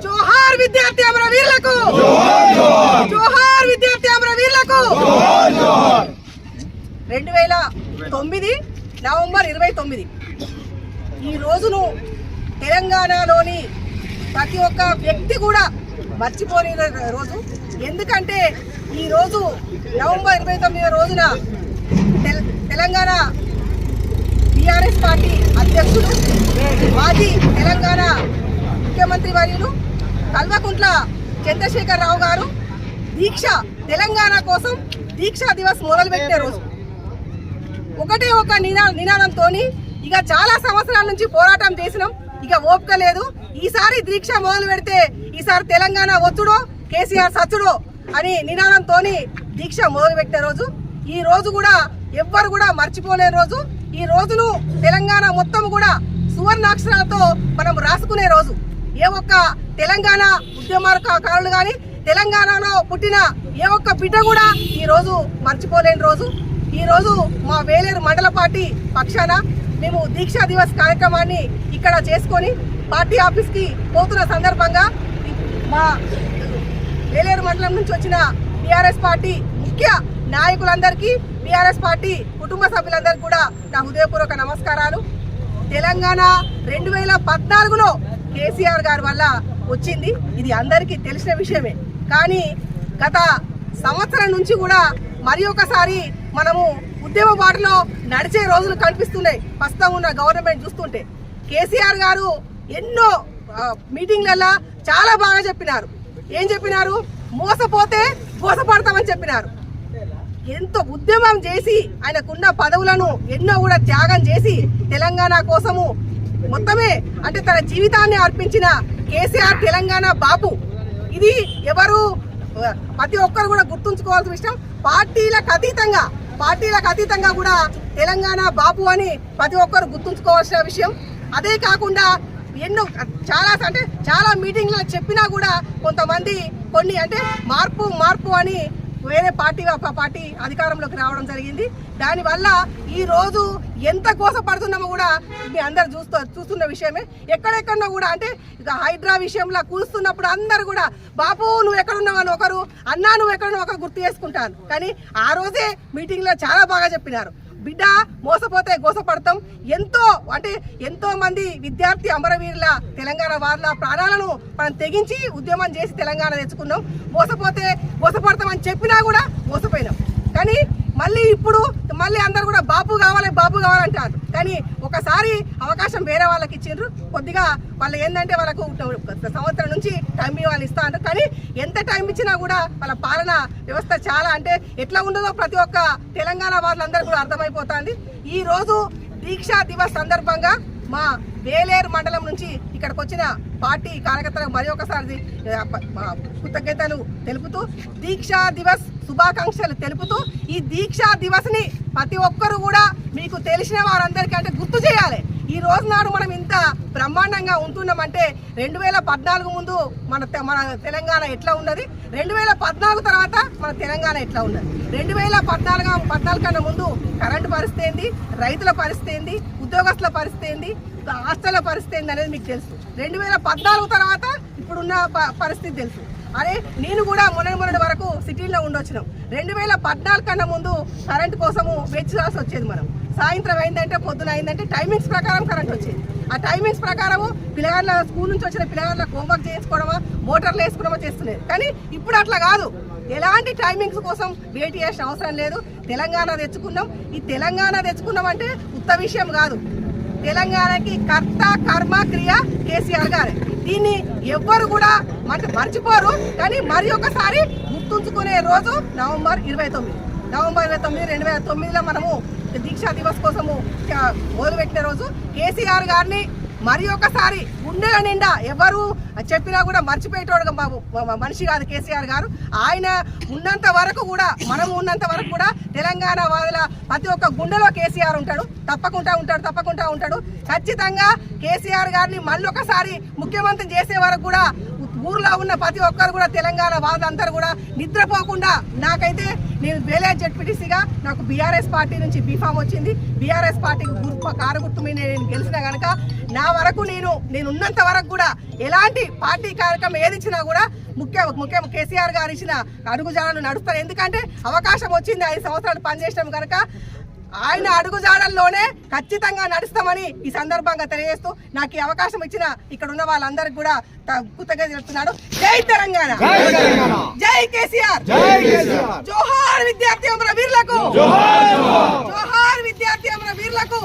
జోహార్ విద్యార్థి అమరవీరులకు, జోహార్ విద్యార్థి అమరవీరులకు. 2009 నవంబర్ 29 ఈ రోజును తెలంగాణలోని ప్రతి ఒక్క వ్యక్తి కూడా మర్చిపోని రోజు. ఎందుకంటే ఈ రోజు నవంబర్ 29 రోజున తెలంగాణ టీఆర్ఎస్ పార్టీ అధ్యక్షుడు, మాజీ తెలంగాణ ముఖ్యమంత్రి వర్యులు కల్వకుంట్ల చంద్రశేఖరరావు గారు దీక్ష, తెలంగాణ కోసం దీక్షా దివస్ మొదలుపెట్టే రోజు. ఒకటే ఒక నినాదంతో ఇక చాలా సంవత్సరాల నుంచి పోరాటం చేసినాం, ఇక ఓపిక లేదు, ఈసారి దీక్ష మొదలు పెడితే ఈసారి తెలంగాణ వచ్చుడో కేసీఆర్ సచ్చుడో అని నినాదంతో దీక్ష మొదలు పెట్టే రోజు. ఈ రోజు కూడా ఎవ్వరు కూడా మర్చిపోలేని రోజు. ఈ రోజును తెలంగాణ మొత్తం కూడా సువర్ణాక్షరాలతో మనం రాసుకునే రోజు. ఏ ఒక్క తెలంగాణ ఉద్యమకారులు కానీ తెలంగాణలో పుట్టిన ఏ ఒక్క బిడ్డ కూడా ఈ రోజు మర్చిపోలేని రోజు. ఈ రోజు మా వేలేరు మండల పార్టీ పక్షాన మేము దీక్షా దివస్ కార్యక్రమాన్ని ఇక్కడ చేసుకొని పార్టీ ఆఫీస్కి పోతున్న సందర్భంగా మా వేలేరు మండలం నుంచి వచ్చిన టీఆర్ఎస్ పార్టీ ముఖ్య నాయకులందరికీ, టీఆర్ఎస్ పార్టీ కుటుంబ సభ్యులందరికీ కూడా నా హృదయపూర్వక నమస్కారాలు. తెలంగాణ 2014లో కేసీఆర్ గారి వల్ల వచ్చింది, ఇది అందరికీ తెలిసిన విషయమే. కానీ గత సంవత్సరం నుంచి కూడా మరి ఒకసారి మనము ఉద్యమ బాటలో నడిచే రోజులు కనిపిస్తున్నాయి. ప్రస్తుతం ఉన్న గవర్నమెంట్ చూస్తుంటే కేసీఆర్ గారు ఎన్నో మీటింగ్లలో చాలా బాగా చెప్పినారు. ఏం చెప్పినారు? మోసపోతే మోసపడతామని చెప్పినారు. ఎంతో ఉద్యమం చేసి ఆయనకున్న పదవులను ఎన్నో కూడా త్యాగం చేసి తెలంగాణ కోసము మొత్తమే అంటే తన జీవితాన్ని అర్పించిన కేసీఆర్ తెలంగాణ బాపు. ఇది ఎవరు ప్రతి ఒక్కరు కూడా గుర్తుంచుకోవాల్సిన విషయం. పార్టీలకు అతీతంగా కూడా తెలంగాణ బాపు అని ప్రతి ఒక్కరు గుర్తుంచుకోవాల్సిన విషయం. అదే కాకుండా ఎన్నో చాలా మీటింగ్లలో చెప్పినా కూడా కొంతమంది కొన్ని అంటే మార్పు అని వేరే పార్టీ అధికారంలోకి రావడం జరిగింది. దానివల్ల ఈ రోజు ఎంత కోసపడుతున్నామో కూడా మీ అందరు చూస్తున్న విషయమే. ఎక్కడెక్కడో కూడా అంటే ఇక హైడ్రా విషయంలో కూలుస్తున్నప్పుడు అందరు కూడా బాపు నువ్వు ఎక్కడున్నావు అని ఒకరు, అన్నా నువ్వు ఎక్కడున్నావు ఒకరు గుర్తు చేసుకుంటాను. కానీ ఆ రోజే మీటింగ్లో చాలా బాగా చెప్పినారు, బిడ్డ మోసపోతే గోసపడతాం. ఎంతో మంది విద్యార్థి అమరవీరుల తెలంగాణ వాళ్ళ ప్రాణాలను మనం తెగించి ఉద్యమం చేసి తెలంగాణ తెచ్చుకున్నాం. మోసపోతే మోసపడతామని చెప్పినా కూడా మోసపోయినాం. కానీ మళ్ళీ అందరు కూడా బాపు కావాలంటారు. కానీ ఒకసారి అవకాశం వేరే వాళ్ళకి ఇచ్చిండ్రు. కొద్దిగా వాళ్ళు ఏంటంటే వాళ్ళకు సంవత్సరం నుంచి టైం వాళ్ళు ఇస్తా అంటారు. కానీ ఎంత టైం ఇచ్చినా కూడా వాళ్ళ పాలన వ్యవస్థ చాలా అంటే ఎట్లా ఉండదో ప్రతి ఒక్క తెలంగాణ వాళ్ళందరూ కూడా అర్థమైపోతుంది. ఈ రోజు దీక్షా దివస్ సందర్భంగా మా వేలేరు మండలం నుంచి ఇక్కడికి వచ్చిన పార్టీ కార్యకర్తలకు మరి ఒకసారి కృతజ్ఞతలు తెలుపుతూ దీక్షా దివస్ శుభాకాంక్షలు తెలుపుతూ ఈ దీక్షా దివస్ ని ప్రతి ఒక్కరు కూడా మీకు తెలిసిన వారందరికీ అంటే గుర్తు చేయాలి. ఈ రోజు నాడు మనం ఇంత బ్రహ్మాండంగా ఉంటున్నామంటే 2014 ముందు మన తెలంగాణ ఎట్లా ఉన్నది, 2014 తర్వాత మన తెలంగాణ ఎట్లా ఉన్నది, 2014 కన్నా ముందు కరెంటు పరిస్థితి ఏంది, రైతుల పరిస్థితి ఏంది, ఉద్యోగస్తుల పరిస్థితి ఏంది, హాస్టల్ల పరిస్థితి ఏంది అనేది మీకు తెలుసు. 2014 తర్వాత ఇప్పుడున్న పరిస్థితి తెలుసు. అరే నేను కూడా మొన్నటి వరకు సిటీలో ఉండొచ్చినాం. 2014 కన్నా ముందు కరెంటు కోసము వేచి రాసి వచ్చేది. మనం సాయంత్రం అయిందంటే పొద్దున అయిందంటే టైమింగ్స్ ప్రకారం కరెంట్ వచ్చేది. ఆ టైమింగ్స్ ప్రకారము పిల్లగాళ్ళ స్కూల్ నుంచి వచ్చిన పిల్లగాళ్ళకి హోంవర్క్ చేయించుకోవడమా, మోటార్లు వేసుకోవడమా చేస్తున్నారు. కానీ ఇప్పుడు అట్లా కాదు. ఎలాంటి టైమింగ్స్ కోసం వెయిట్ చేసిన అవసరం లేదు. తెలంగాణ తెచ్చుకున్నాం. ఈ తెలంగాణ తెచ్చుకున్నాం అంటే ఉత్త విషయం కాదు. తెలంగాణకి కర్త కర్మ క్రియ కేసీఆర్ గారే. దీన్ని ఎవ్వరు కూడా మర్చిపోరు. కానీ మరి ఒకసారి గుర్తుంచుకునే రోజు నవంబర్ 29. 2009లో మనము దీక్షా దివస్ కోసము మొదలుపెట్టిన రోజు. కేసీఆర్ గారిని మరి ఒకసారి గుండెల నిండా ఎవరు చెప్పినా కూడా మర్చిపోయేటోడు మనిషి కాదు కేసీఆర్ గారు. ఆయన ఉన్నంత వరకు కూడా, మనం ఉన్నంత వరకు కూడా తెలంగాణ వాదుల ప్రతి ఒక్క గుండెలో కేసీఆర్ ఉంటాడు, తప్పకుండా ఉంటాడు. ఖచ్చితంగా కేసీఆర్ గారిని మళ్ళొకసారి ముఖ్యమంత్రి చేసే వరకు కూడా ఊర్లో ఉన్న ప్రతి ఒక్కరు కూడా తెలంగాణ వాళ్ళందరూ కూడా నిద్రపోకుండా, నాకైతే నేను వేలేజ్ జెడ్పీటీసీగా నాకు బీఆర్ఎస్ పార్టీ నుంచి బీఫామ్ వచ్చింది. బీఆర్ఎస్ పార్టీకి కారు గుర్తు మీద నేను గెలిచిన కనుక నా వరకు నేను ఉన్నంత వరకు కూడా ఎలాంటి పార్టీ కార్యక్రమం ఏది ఇచ్చినా కూడా ముఖ్యం కేసీఆర్ గారు ఇచ్చిన అడుగుజాడలు నడుస్తారు. ఎందుకంటే అవకాశం వచ్చింది, 5 సంవత్సరాలు పనిచేయడం కనుక ఆయన అడుగుజాడల్లోనే ఖచ్చితంగా నడుస్తామని ఈ సందర్భంగా తెలియజేస్తూ నాకు ఈ అవకాశం ఇచ్చిన ఇక్కడ ఉన్న వాళ్ళందరికీ కూడా కృతజ్ఞతలు చెప్తున్నాడు. జై తెలంగాణ, జై కేసీఆర్, జోహార్ విద్యార్థి అమర వీరులకు, జోహార్ విద్యార్థి అమర వీరులకు.